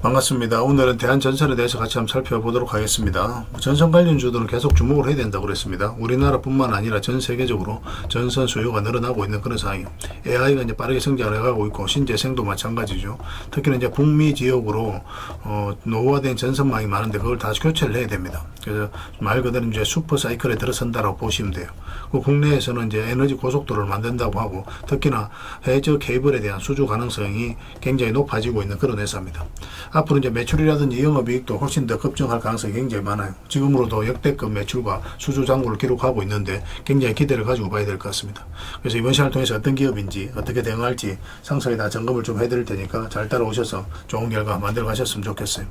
반갑습니다. 오늘은 대한전선에 대해서 같이 한번 살펴보도록 하겠습니다. 전선 관련주들은 계속 주목을 해야 된다고 그랬습니다. 우리나라뿐만 아니라 전 세계적으로 전선 수요가 늘어나고 있는 그런 상황이에요. AI가 이제 빠르게 성장을 해가고 있고 신재생도 마찬가지죠. 특히는 이제 북미 지역으로 노후화된 전선망이 많은데 그걸 다시 교체를 해야 됩니다. 그래서 말 그대로 이제 슈퍼 사이클에 들어선다라고 보시면 돼요. 그 국내에서는 이제 에너지 고속도로를 만든다고 하고 특히나 해저 케이블에 대한 수주 가능성이 굉장히 높아지고 있는 그런 회사입니다. 앞으로 이제 매출이라든지 영업이익도 훨씬 더 급증할 가능성이 굉장히 많아요. 지금으로도 역대급 매출과 수주 장고를 기록하고 있는데 굉장히 기대를 가지고 봐야 될 것 같습니다. 그래서 이번 시간을 통해서 어떤 기업인지 어떻게 대응할지 상세히 다 점검을 좀 해드릴 테니까 잘 따라오셔서 좋은 결과 만들어 가셨으면 좋겠어요.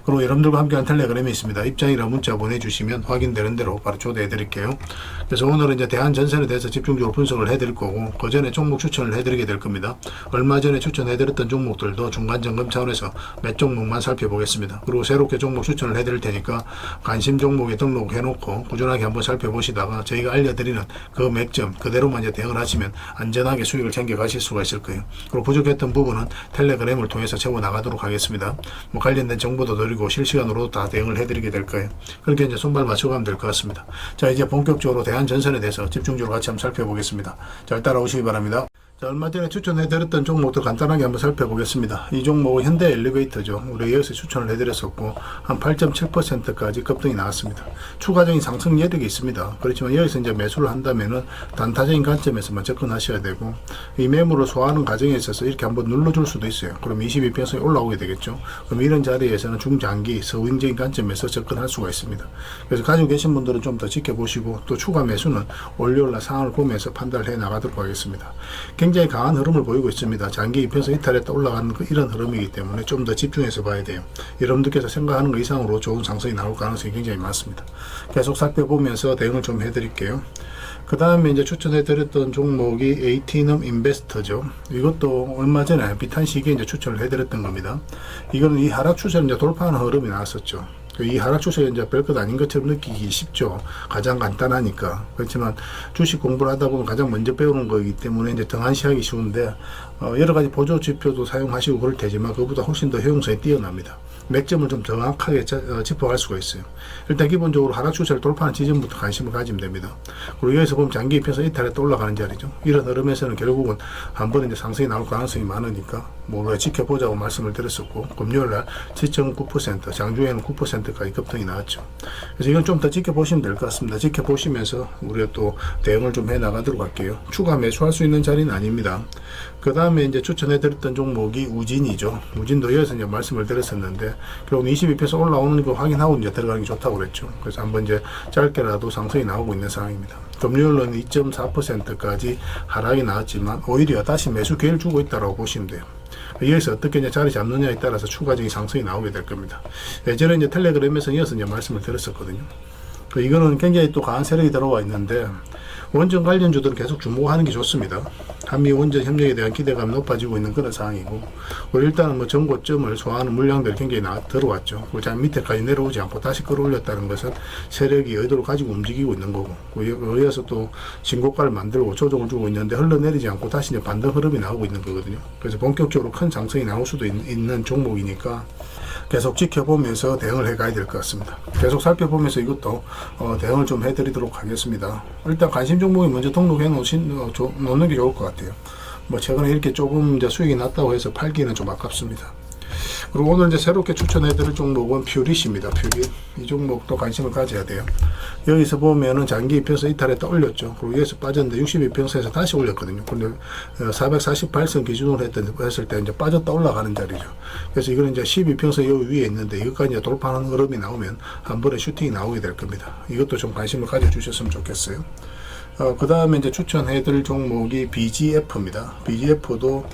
그리고 여러분들과 함께한 텔레그램이 있습니다. 입장이나 문자 보내주시면 확인되는 대로 바로 초대해 드릴게요. 그래서 오늘은 이제 대한전선에 대해서 집중적으로 분석을 해드릴 거고 그 전에 종목 추천을 해드리게 될 겁니다. 얼마 전에 추천해드렸던 종목들도 중간점검 차원에서 몇 종목만 살펴보겠습니다. 그리고 새롭게 종목 추천을 해드릴 테니까 관심 종목에 등록해놓고 꾸준하게 한번 살펴보시다가 저희가 알려드리는 그 맥점 그대로만 이제 대응을 하시면 안전하게 수익을 챙겨 가실 수가 있을 거예요. 그리고 부족했던 부분은 텔레그램을 통해서 채워나가도록 하겠습니다. 뭐 관련된 정보도 드리고 실시간으로 다 대응을 해드리게 될 거예요. 그렇게 이제 손발 맞춰가면 될 것 같습니다. 자, 이제 본격적으로 대한전선에 대해서 집중적으로 같이 한번 살펴보겠습니다. 잘 따라오시기 바랍니다. 자, 얼마 전에 추천해드렸던 종목도 간단하게 한번 살펴보겠습니다. 이 종목은 현대 엘리베이터죠. 우리 여기서 추천을 해드렸었고 한 8.7%까지 급등이 나왔습니다. 추가적인 상승 여력이 있습니다. 그렇지만 여기서 이제 매수를 한다면은 단타적인 관점에서만 접근하셔야 되고 이 매물을 소화하는 과정에 있어서 이렇게 한번 눌러줄 수도 있어요. 그럼 22평선이 올라오게 되겠죠. 그럼 이런 자리에서는 중장기 서윙적인 관점에서 접근할 수가 있습니다. 그래서 가지고 계신 분들은 좀 더 지켜보시고 또 추가 매수는 월요일날 상황을 보면서 판단을 해 나가도록 하겠습니다. 굉장히 강한 흐름을 보이고 있습니다. 장기 2평선 이탈했다 올라가는 이런 흐름이기 때문에 좀 더 집중해서 봐야 돼요. 여러분들께서 생각하는 것 이상으로 좋은 상승이 나올 가능성이 굉장히 많습니다. 계속 살펴보면서 대응을 좀 해드릴게요. 그 다음에 이제 추천해드렸던 종목이 에이티넘 인베스터죠. 이것도 얼마 전에 비슷한 시기에 이제 추천을 해드렸던 겁니다. 이거는 이 하락 추세를 이제 돌파하는 흐름이 나왔었죠. 이 하락 추세가 이제 별것 아닌 것처럼 느끼기 쉽죠. 가장 간단하니까. 그렇지만 주식 공부를 하다 보면 가장 먼저 배우는 거이기 때문에 이제 등한시하기 쉬운데 여러 가지 보조 지표도 사용하시고 그럴 테지만 그보다 훨씬 더 효용성이 뛰어납니다. 맥점을 좀 정확하게 짚어갈 수가 있어요. 일단 기본적으로 하락 추세를 돌파하는 지점부터 관심을 가지면 됩니다. 그리고 여기서 보면 장기 입혀서 이탈에 또 올라가는 자리죠. 이런 흐름에서는 결국은 한 번에 이제 상승이 나올 가능성이 많으니까 뭐 지켜보자고 말씀을 드렸었고 금요일날 7.9% 장중에는 9%까지 급등이 나왔죠. 그래서 이건 좀 더 지켜보시면 될 것 같습니다. 지켜보시면서 우리가 또 대응을 좀 해 나가도록 할게요. 추가 매수할 수 있는 자리는 아닙니다. 그 다음에 이제 추천해드렸던 종목이 우진이죠. 우진도 여기서 이제 말씀을 드렸었는데 결국 22%에서 올라오는 거 확인하고 이제 들어가는 게 좋다고 그랬죠. 그래서 한번 이제 짧게라도 상승이 나오고 있는 상황입니다. 금요일은 2.4%까지 하락이 나왔지만 오히려 다시 매수 기회를 주고 있다고 보시면 돼요. 여기서 어떻게 이제 자리 잡느냐에 따라서 추가적인 상승이 나오게 될 겁니다. 예전에 이제 텔레그램에서 이어서 이제 말씀을 드렸었거든요. 이거는 굉장히 또 강한 세력이 들어와 있는데 원전 관련주들은 계속 주목하는 게 좋습니다. 한미 원전 협력에 대한 기대감이 높아지고 있는 그런 상황이고 일단은 뭐 전고점을 소화하는 물량들이 굉장히 들어왔죠. 그리고 밑에까지 내려오지 않고 다시 끌어올렸다는 것은 세력이 의도를 가지고 움직이고 있는 거고 여기에서 또 신고가를 만들고 조정을 주고 있는데 흘러내리지 않고 다시 이제 반등 흐름이 나오고 있는 거거든요. 그래서 본격적으로 큰 상승이 나올 수도 있는 종목이니까 계속 지켜보면서 대응을 해가야 될 것 같습니다. 계속 살펴보면서 이것도 대응을 좀 해드리도록 하겠습니다. 일단 관심 종목이 먼저 등록해 놓는 게 좋을 것 같아요. 뭐 최근에 이렇게 조금 이제 수익이 났다고 해서 팔기는 좀 아깝습니다. 그리고 오늘 이제 새롭게 추천해드릴 종목은 퓨릿입니다. 퓨릿. 이 종목도 관심을 가져야 돼요. 여기서 보면은 장기 이평선 이탈에 떠올렸죠. 그리고 여기서 빠졌는데 62평선에서 다시 올렸거든요. 근데 448선 기준으로 했을 때 이제 빠졌다 올라가는 자리죠. 그래서 이거는 이제 12평선 요 위에 있는데 이것까지 이제 돌파하는 흐름이 나오면 한 번에 슈팅이 나오게 될 겁니다. 이것도 좀 관심을 가져주셨으면 좋겠어요. 그 다음에 이제 추천해드릴 종목이 BGF입니다. BGF도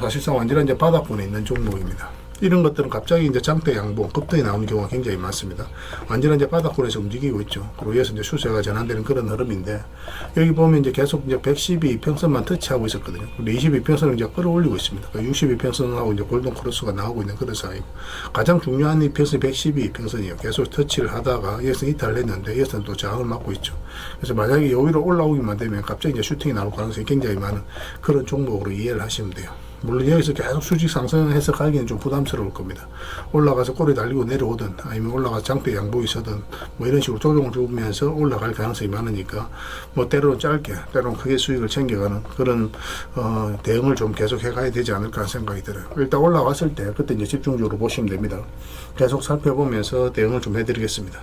사실상 완전히 이제 바닥권에 있는 종목입니다. 이런 것들은 갑자기 이제 장대 양봉, 급등이 나오는 경우가 굉장히 많습니다. 완전히 이제 바닥권에서 움직이고 있죠. 그리고 여기서 이제 추세가 전환되는 그런 흐름인데, 여기 보면 이제 계속 이제 112평선만 터치하고 있었거든요. 근데 22평선을 이제 끌어올리고 있습니다. 62평선하고 이제 골든 크로스가 나오고 있는 그런 상황이고, 가장 중요한 이 평선이 112평선이에요. 계속 터치를 하다가 여기서 이탈을 했는데, 여기서는 또 저항을 맞고 있죠. 그래서 만약에 여기로 올라오기만 되면 갑자기 이제 슈팅이 나올 가능성이 굉장히 많은 그런 종목으로 이해를 하시면 돼요. 물론 여기서 계속 수직 상승해서 가기는 좀 부담스러울 겁니다. 올라가서 꼬리 달리고 내려오든 아니면 올라가서 장대 양복이 서든 뭐 이런 식으로 조정을 주면서 올라갈 가능성이 많으니까 뭐 때로는 짧게 때로는 크게 수익을 챙겨가는 그런 대응을 좀 계속 해가야 되지 않을까 생각이 들어요. 일단 올라왔을 때 그때 이제 집중적으로 보시면 됩니다. 계속 살펴보면서 대응을 좀 해드리겠습니다.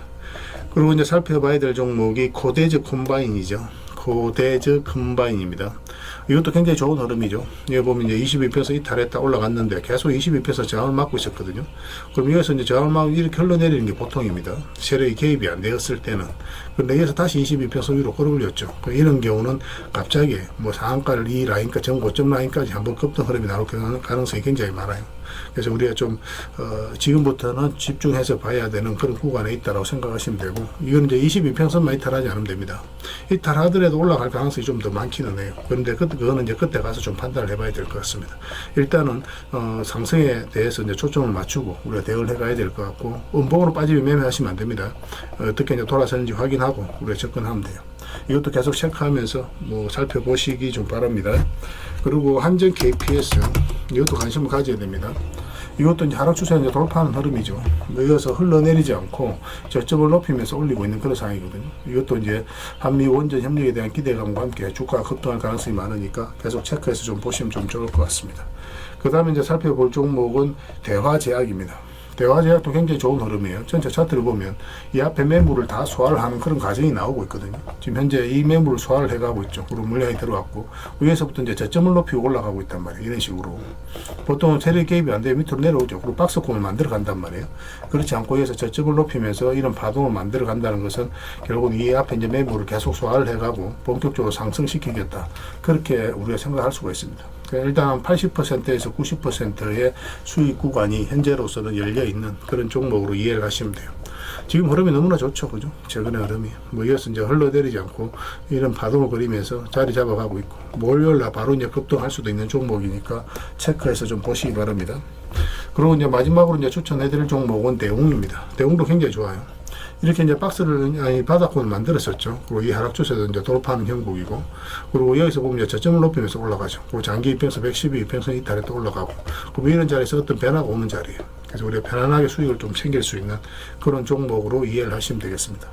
그리고 이제 살펴봐야 될 종목이 코데즈 컴바인이죠. 코데즈 컴바인입니다. 이것도 굉장히 좋은 흐름이죠. 여기 보면 이제 22%에서 이탈했다 올라갔는데 계속 22%에서 저항을 막고 있었거든요. 그럼 여기서 이제 저항을 막고 이렇게 흘러내리는 게 보통입니다. 세력이 개입이 안 되었을 때는. 근데 여기서 다시 22% 위로 끌어올렸죠. 이런 경우는 갑자기 뭐 상한가를 이 라인까지 전 고점 라인까지 한번 급등 흐름이 나올 가능성이 굉장히 많아요. 그래서 우리가 좀 지금부터는 집중해서 봐야 되는 그런 구간에 있다고 생각하시면 되고, 이건 이제 22평선만 이탈하지 않으면 됩니다. 이탈하더라도 올라갈 가능성이 좀 더 많기는 해요. 그런데 그거는 이제 그때 가서 좀 판단을 해봐야 될 것 같습니다. 일단은 상승에 대해서 이제 초점을 맞추고 우리가 대응을 해가야 될 것 같고, 음봉으로 빠지면 매매하시면 안 됩니다. 어떻게 이제 돌아서는지 확인하고 우리가 접근하면 돼요. 이것도 계속 체크하면서 뭐 살펴보시기 좀 바랍니다. 그리고 한전 KPS, 이것도 관심을 가져야 됩니다. 이것도 이제 하락 추세를 이제 돌파하는 흐름이죠. 이어서 흘러내리지 않고 저점을 높이면서 올리고 있는 그런 상황이거든요. 이것도 이제 한미 원전 협력에 대한 기대감과 함께 주가가 급등할 가능성이 많으니까 계속 체크해서 좀 보시면 좀 좋을 것 같습니다. 그 다음에 이제 살펴볼 종목은 대화제약입니다. 대화제약도 굉장히 좋은 흐름이에요. 전체 차트를 보면 이 앞에 매물을 다 소화를 하는 그런 과정이 나오고 있거든요. 지금 현재 이 매물을 소화를 해가고 있죠. 그리고 물량이 들어왔고 위에서부터 이제 저점을 높이고 올라가고 있단 말이에요. 이런 식으로 보통은 세력 개입이 안 되면 밑으로 내려오죠. 그리고 박스권을 만들어 간단 말이에요. 그렇지 않고 위에서 저점을 높이면서 이런 파동을 만들어 간다는 것은 결국은 이 앞에 이제 매물을 계속 소화를 해가고 본격적으로 상승시키겠다, 그렇게 우리가 생각할 수가 있습니다. 일단 80%에서 90%의 수익 구간이 현재로서는 열려있는 그런 종목으로 이해를 하시면 돼요. 지금 흐름이 너무나 좋죠. 그죠? 최근의 흐름이. 뭐 이어서 이제 흘러내리지 않고 이런 파동을 그리면서 자리 잡아가고 있고, 월요일날 바로 이제 급등할 수도 있는 종목이니까 체크해서 좀 보시기 바랍니다. 그리고 이제 마지막으로 이제 추천해드릴 종목은 대웅입니다. 대웅도 굉장히 좋아요. 이렇게 이제 박스를, 바닥권을 만들었었죠. 그리고 이 하락 추세도 이제 돌파하는 형국이고, 그리고 여기서 보면 이제 저점을 높이면서 올라가죠. 그리고 장기 이평선 112 이평선 이탈에 또 올라가고, 그리고 이런 자리에서 어떤 변화가 오는 자리예요. 그래서 우리가 편안하게 수익을 좀 챙길 수 있는 그런 종목으로 이해를 하시면 되겠습니다.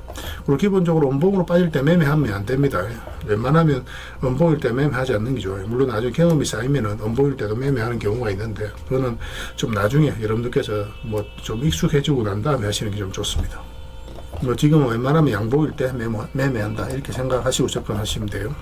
그리고 기본적으로 음봉으로 빠질 때 매매하면 안 됩니다. 웬만하면 음봉일 때 매매하지 않는 게 좋아요. 물론 나중에 경험이 쌓이면은 음봉일 때도 매매하는 경우가 있는데, 그거는 좀 나중에 여러분들께서 뭐 좀 익숙해지고 난 다음에 하시는 게 좀 좋습니다. 뭐 지금은 웬만하면 양보일 때 매매한다, 이렇게 생각하시고 접근하시면 돼요.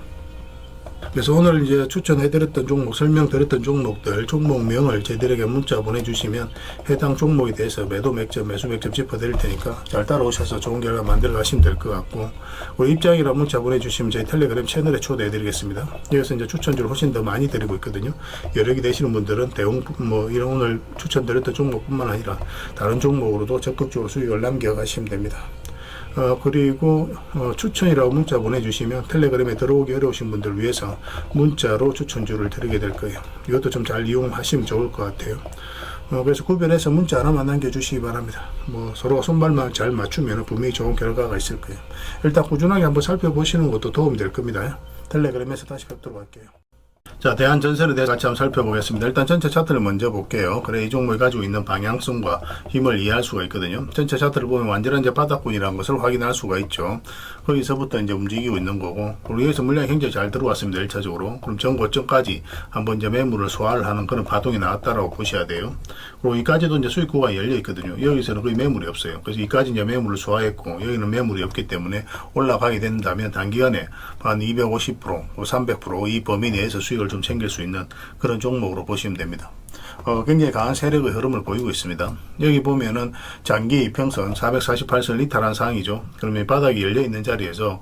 그래서 오늘 이제 추천해드렸던 종목, 설명드렸던 종목들, 종목명을 저희들에게 문자 보내주시면 해당 종목에 대해서 매도 맥점, 매수 맥점 짚어드릴 테니까 잘 따라오셔서 좋은 결과 만들어 가시면 될 것 같고, 우리 입장이라 문자 보내주시면 저희 텔레그램 채널에 초대해드리겠습니다. 여기서 이제 추천주를 훨씬 더 많이 드리고 있거든요. 여력이 되시는 분들은 대웅, 뭐 이런 오늘 추천드렸던 종목뿐만 아니라 다른 종목으로도 적극적으로 수익을 남겨가시면 됩니다. 그리고 추천이라고 문자 보내주시면 텔레그램에 들어오기 어려우신 분들 위해서 문자로 추천주를 드리게 될 거예요. 이것도 좀 잘 이용하시면 좋을 것 같아요. 그래서 구별해서 문자 하나만 남겨주시기 바랍니다. 뭐 서로가 손발만 잘 맞추면 분명히 좋은 결과가 있을 거예요. 일단 꾸준하게 한번 살펴보시는 것도 도움이 될 겁니다. 텔레그램에서 다시 뵙도록 할게요. 자, 대한전선에 대해서 같이 한번 살펴보겠습니다. 일단 전체 차트를 먼저 볼게요. 그래, 이 종목이 가지고 있는 방향성과 힘을 이해할 수가 있거든요. 전체 차트를 보면 완전한 이제 바닥권이라는 것을 확인할 수가 있죠. 거기서부터 이제 움직이고 있는 거고, 그리고 여기서 물량이 굉장히 잘 들어왔습니다. 1차적으로. 그럼 전 고점까지 한번 이제 매물을 소화를 하는 그런 파동이 나왔다라고 보셔야 돼요. 그리고 이까지도 이제 수익 구간이 열려 있거든요. 여기서는 거의 매물이 없어요. 그래서 이까지 이제 매물을 소화했고, 여기는 매물이 없기 때문에 올라가게 된다면 단기간에 한 250%, 300% 이 범위 내에서 수익을 좀 챙길 수 있는 그런 종목으로 보시면 됩니다. 굉장히 강한 세력의 흐름을 보이고 있습니다. 여기 보면은 장기 이평선 448선을 이탈한 상황이죠. 그러면 바닥이 열려 있는 자리에서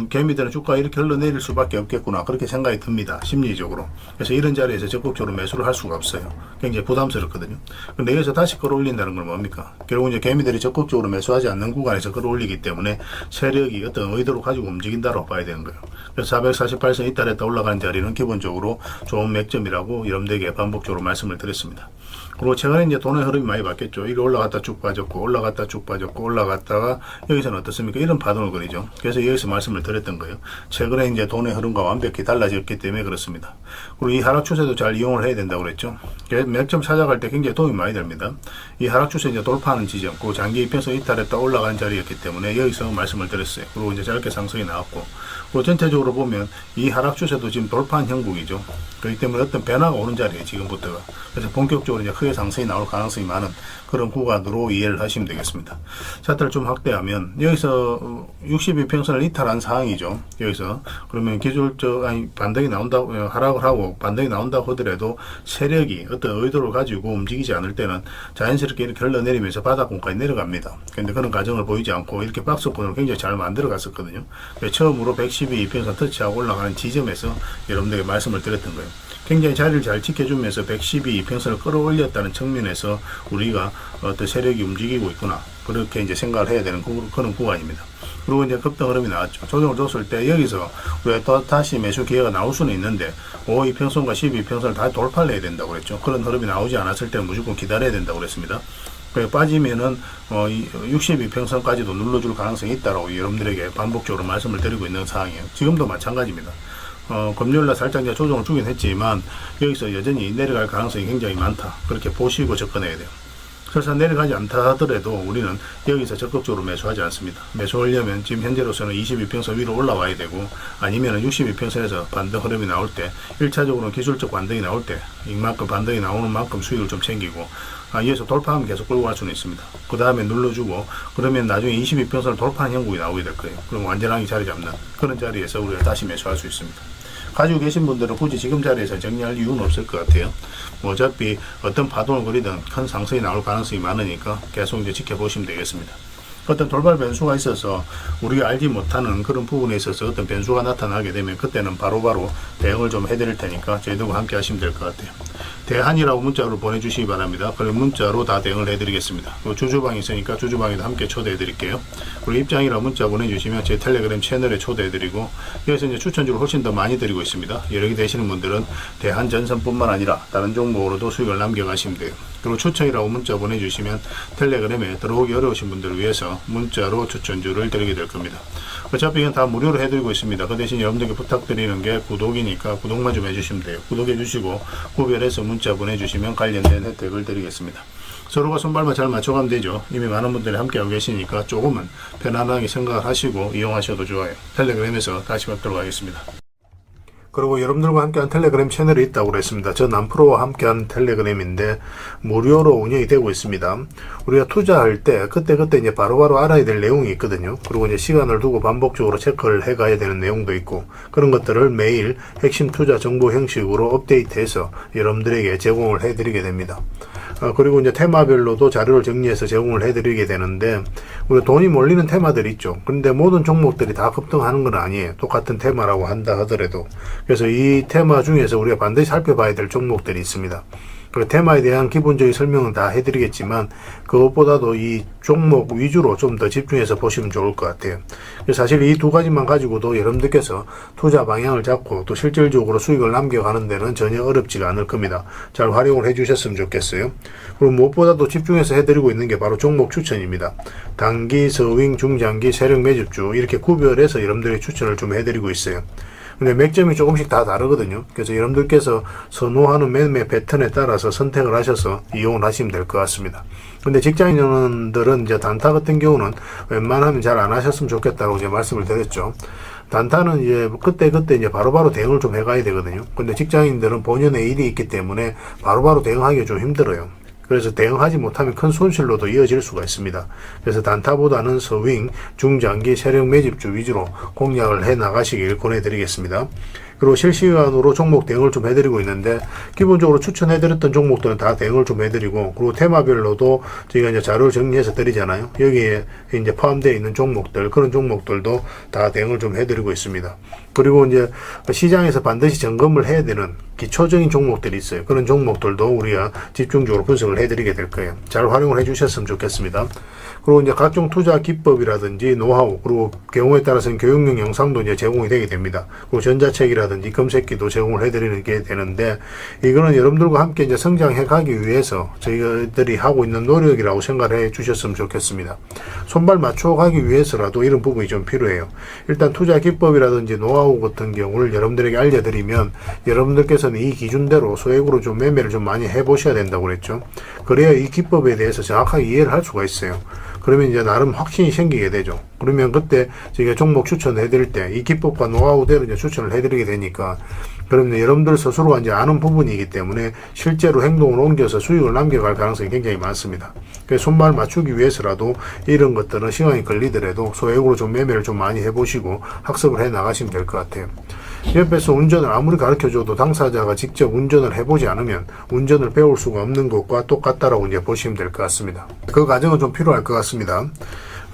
개미들은 주가가 이렇게 흘러내릴 수밖에 없겠구나, 그렇게 생각이 듭니다. 심리적으로. 그래서 이런 자리에서 적극적으로 매수를 할 수가 없어요. 굉장히 부담스럽거든요. 근데 여기서 다시 끌어올린다는 건 뭡니까? 결국 이제 개미들이 적극적으로 매수하지 않는 구간에서 끌어올리기 때문에 세력이 어떤 의도로 가지고 움직인다고 봐야 되는 거예요. 그래서 448선 이탈했다 올라가는 자리는 기본적으로 좋은 맥점이라고 여러분들에게 반복적으로 말씀을 드렸습니다. 그리고 최근에 이제 돈의 흐름이 많이 바뀌었죠. 이게 올라갔다 쭉 빠졌고, 올라갔다 쭉 빠졌고, 올라갔다가 여기서는 어떻습니까? 이런 파동을 그리죠. 그래서 여기서 말씀을 드렸던 거예요. 최근에 이제 돈의 흐름과 완벽히 달라졌기 때문에 그렇습니다. 그리고 이 하락 추세도 잘 이용을 해야 된다고 그랬죠. 맥점 찾아갈 때 굉장히 도움이 많이 됩니다. 이 하락 추세 이제 돌파하는 지점, 그 장기 이평선 이탈했다 올라가는 자리였기 때문에 여기서 말씀을 드렸어요. 그리고 이제 짧게 상승이 나왔고, 그리고 전체적으로 보면 이 하락 추세도 지금 돌파한 형국이죠. 그렇기 때문에 어떤 변화가 오는 자리에 지금부터가. 그래서 본격적으로 이제 크게 상승이 나올 가능성이 많은 그런 구간으로 이해를 하시면 되겠습니다. 차트를 좀 확대하면 여기서 62평선을 이탈한 상황이죠. 여기서 그러면 기술적 반등이 나온다고 하락을 하고 반등이 나온다고 하더라도 세력이 어떤 의도를 가지고 움직이지 않을 때는 자연스럽게 이렇게 흘러내리면서 바닥권까지 내려갑니다. 근데 그런 과정을 보이지 않고 이렇게 박스권을 굉장히 잘 만들어 갔었거든요. 처음으로 112평선 터치하고 올라가는 지점에서 여러분들에게 말씀을 드렸던 거예요. 굉장히 자리를 잘 지켜주면서 112평선을 끌어올렸다는 측면에서 우리가 어떤 세력이 움직이고 있구나, 그렇게 이제 생각을 해야 되는 그런 구간입니다. 그리고 이제 급등 흐름이 나왔죠. 조정을 줬을 때 여기서 우리가 또 다시 매수 기회가 나올 수는 있는데 52평선과 12평선을 다 돌파를 해야 된다고 그랬죠. 그런 흐름이 나오지 않았을 때는 무조건 기다려야 된다고 그랬습니다. 빠지면은 62평선까지도 눌러줄 가능성이 있다라고 여러분들에게 반복적으로 말씀을 드리고 있는 상황이에요. 지금도 마찬가지입니다. 금요일날 살짝 이제 조정을 주긴 했지만 여기서 여전히 내려갈 가능성이 굉장히 많다, 그렇게 보시고 접근해야 돼요. 설사 내려가지 않다 하더라도 우리는 여기서 적극적으로 매수하지 않습니다. 매수하려면 지금 현재로서는 22평선 위로 올라와야 되고, 아니면 62평선에서 반등 흐름이 나올 때 1차적으로 기술적 반등이 나올 때 이만큼 반등이 나오는 만큼 수익을 좀 챙기고, 이에서 돌파하면 계속 끌고 갈 수는 있습니다. 그 다음에 눌러주고, 그러면 나중에 22평선을 돌파하는 형국이 나오게 될 거예요. 그럼 완전하게 자리 잡는 그런 자리에서 우리가 다시 매수할 수 있습니다. 가지고 계신 분들은 굳이 지금 자리에서 정리할 이유는 없을 것 같아요. 어차피 어떤 파동을 그리든 큰 상승이 나올 가능성이 많으니까 계속 이제 지켜보시면 되겠습니다. 어떤 돌발 변수가 있어서 우리가 알지 못하는 그런 부분에 있어서 어떤 변수가 나타나게 되면 그때는 바로바로 대응을 좀 해드릴 테니까 저희들과 함께 하시면 될 것 같아요. 대한이라고 문자로 보내주시기 바랍니다. 그럼 문자로 다 대응을 해드리겠습니다. 주주방이 있으니까 주주방에도 함께 초대해드릴게요. 그리고 입장이라고 문자 보내주시면 제 텔레그램 채널에 초대해드리고, 여기서 이제 추천주를 훨씬 더 많이 드리고 있습니다. 여러 개 되시는 분들은 대한전선뿐만 아니라 다른 종목으로도 수익을 남겨가시면 돼요. 그리고 추천이라고 문자 보내주시면 텔레그램에 들어오기 어려우신 분들을 위해서 문자로 추천주를 드리게 될 겁니다. 어차피 이건 다 무료로 해드리고 있습니다. 그 대신 여러분들께 부탁드리는 게 구독이니까 구독만 좀 해주시면 돼요. 구독해 주시고 구별해서 문자 보내주시면 관련된 혜택을 드리겠습니다. 서로가 손발만 잘 맞춰가면 되죠. 이미 많은 분들이 함께하고 계시니까 조금은 편안하게 생각을 하시고 이용하셔도 좋아요. 텔레그램에서 다시 뵙도록 하겠습니다. 그리고 여러분들과 함께한 텔레그램 채널이 있다고 그랬습니다. 저 남프로와 함께한 텔레그램인데 무료로 운영이 되고 있습니다. 우리가 투자할 때 그때 이제 바로바로 알아야 될 내용이 있거든요. 그리고 이제 시간을 두고 반복적으로 체크를 해가야 되는 내용도 있고, 그런 것들을 매일 핵심 투자 정보 형식으로 업데이트해서 여러분들에게 제공을 해드리게 됩니다. 그리고 이제 테마별로도 자료를 정리해서 제공을 해드리게 되는데, 우리 돈이 몰리는 테마들이 있죠. 그런데 모든 종목들이 다 급등하는 건 아니에요. 똑같은 테마라고 한다 하더라도. 그래서 이 테마 중에서 우리가 반드시 살펴봐야 될 종목들이 있습니다. 그 테마에 대한 기본적인 설명은 다 해드리겠지만 그것보다도 이 종목 위주로 좀 더 집중해서 보시면 좋을 것 같아요. 사실 이 두 가지만 가지고도 여러분들께서 투자 방향을 잡고 또 실질적으로 수익을 남겨가는 데는 전혀 어렵지가 않을 겁니다. 잘 활용을 해주셨으면 좋겠어요. 그리고 무엇보다도 집중해서 해드리고 있는 게 바로 종목 추천입니다. 단기, 서윙, 중장기, 세력 매집주 이렇게 구별해서 여러분들의 추천을 좀 해드리고 있어요. 근데 맥점이 조금씩 다 다르거든요. 그래서 여러분들께서 선호하는 매매 패턴에 따라서 선택을 하셔서 이용을 하시면 될 것 같습니다. 근데 직장인들은 이제 단타 같은 경우는 웬만하면 잘 안 하셨으면 좋겠다고 이제 말씀을 드렸죠. 단타는 이제 그때 이제 바로바로 대응을 좀 해가야 되거든요. 근데 직장인들은 본연의 일이 있기 때문에 바로바로 대응하기가 좀 힘들어요. 그래서 대응하지 못하면 큰 손실로도 이어질 수가 있습니다. 그래서 단타보다는 서윙, 중장기, 세력 매집주 위주로 공략을 해 나가시길 권해드리겠습니다. 그리고 실시간으로 종목 대응을 좀 해드리고 있는데, 기본적으로 추천해드렸던 종목들은 다 대응을 좀 해드리고, 그리고 테마별로도 저희가 이제 자료를 정리해서 드리잖아요. 여기에 이제 포함되어 있는 종목들, 그런 종목들도 다 대응을 좀 해드리고 있습니다. 그리고 이제 시장에서 반드시 점검을 해야 되는 기초적인 종목들이 있어요. 그런 종목들도 우리가 집중적으로 분석을 해드리게 될 거예요. 잘 활용을 해주셨으면 좋겠습니다. 그리고 이제 각종 투자 기법이라든지 노하우, 그리고 경우에 따라서는 교육용 영상도 이제 제공이 되게 됩니다. 그리고 전자책이라든지 기법이라든지 검색기도 제공을 해드리는 게 되는데, 이거는 여러분들과 함께 이제 성장해 가기 위해서 저희들이 하고 있는 노력이라고 생각을 해 주셨으면 좋겠습니다. 손발 맞춰 가기 위해서라도 이런 부분이 좀 필요해요. 일단 투자 기법이라든지 노하우 같은 경우를 여러분들에게 알려드리면 여러분들께서는 이 기준대로 소액으로 좀 매매를 좀 많이 해보셔야 된다고 그랬죠. 그래야 이 기법에 대해서 정확하게 이해를 할 수가 있어요. 그러면 이제 나름 확신이 생기게 되죠. 그러면 그때 저희가 종목 추천을 해드릴 때 이 기법과 노하우대로 이제 추천을 해드리게 되니까, 그러면 여러분들 스스로가 이제 아는 부분이기 때문에 실제로 행동을 옮겨서 수익을 남겨갈 가능성이 굉장히 많습니다. 그래서 손발 맞추기 위해서라도 이런 것들은 시간이 걸리더라도 소액으로 좀 매매를 좀 많이 해보시고 학습을 해 나가시면 될 것 같아요. 옆에서 운전을 아무리 가르쳐줘도 당사자가 직접 운전을 해보지 않으면 운전을 배울 수가 없는 것과 똑같다라고 이제 보시면 될 것 같습니다. 그 과정은 좀 필요할 것 같습니다.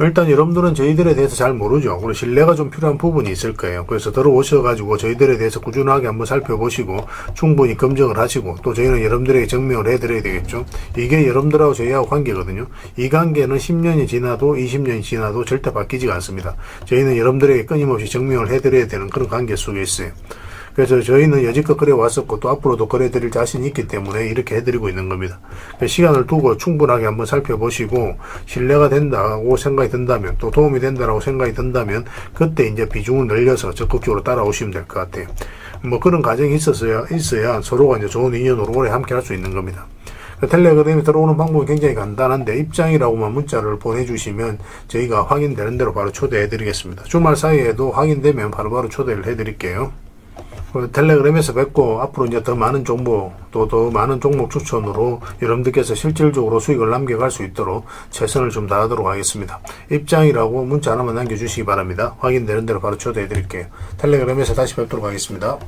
일단 여러분들은 저희들에 대해서 잘 모르죠. 그리고 신뢰가 좀 필요한 부분이 있을 거예요. 그래서 들어오셔가지고 저희들에 대해서 꾸준하게 한번 살펴보시고 충분히 검증을 하시고, 또 저희는 여러분들에게 증명을 해드려야 되겠죠. 이게 여러분들하고 저희하고 관계거든요. 이 관계는 10년이 지나도 20년이 지나도 절대 바뀌지가 않습니다. 저희는 여러분들에게 끊임없이 증명을 해드려야 되는 그런 관계 속에 있어요. 그래서 저희는 여지껏 그래 왔었고 또 앞으로도 그래 드릴 자신이 있기 때문에 이렇게 해드리고 있는 겁니다. 시간을 두고 충분하게 한번 살펴보시고 신뢰가 된다고 생각이 든다면, 또 도움이 된다고 생각이 든다면 그때 이제 비중을 늘려서 적극적으로 따라오시면 될 것 같아요. 뭐 그런 과정이 있어야 서로가 이제 좋은 인연으로 오래 함께 할 수 있는 겁니다. 텔레그램에 들어오는 방법이 굉장히 간단한데, 입장이라고만 문자를 보내주시면 저희가 확인되는 대로 바로 초대해 드리겠습니다. 주말 사이에도 확인되면 바로바로 초대를 해 드릴게요. 텔레그램에서 뵙고, 앞으로 이제 더 많은 정보, 또 더 많은 종목 추천으로 여러분들께서 실질적으로 수익을 남겨갈 수 있도록 최선을 좀 다하도록 하겠습니다. 입장이라고 문자 하나만 남겨주시기 바랍니다. 확인되는 대로 바로 초대해 드릴게요. 텔레그램에서 다시 뵙도록 하겠습니다.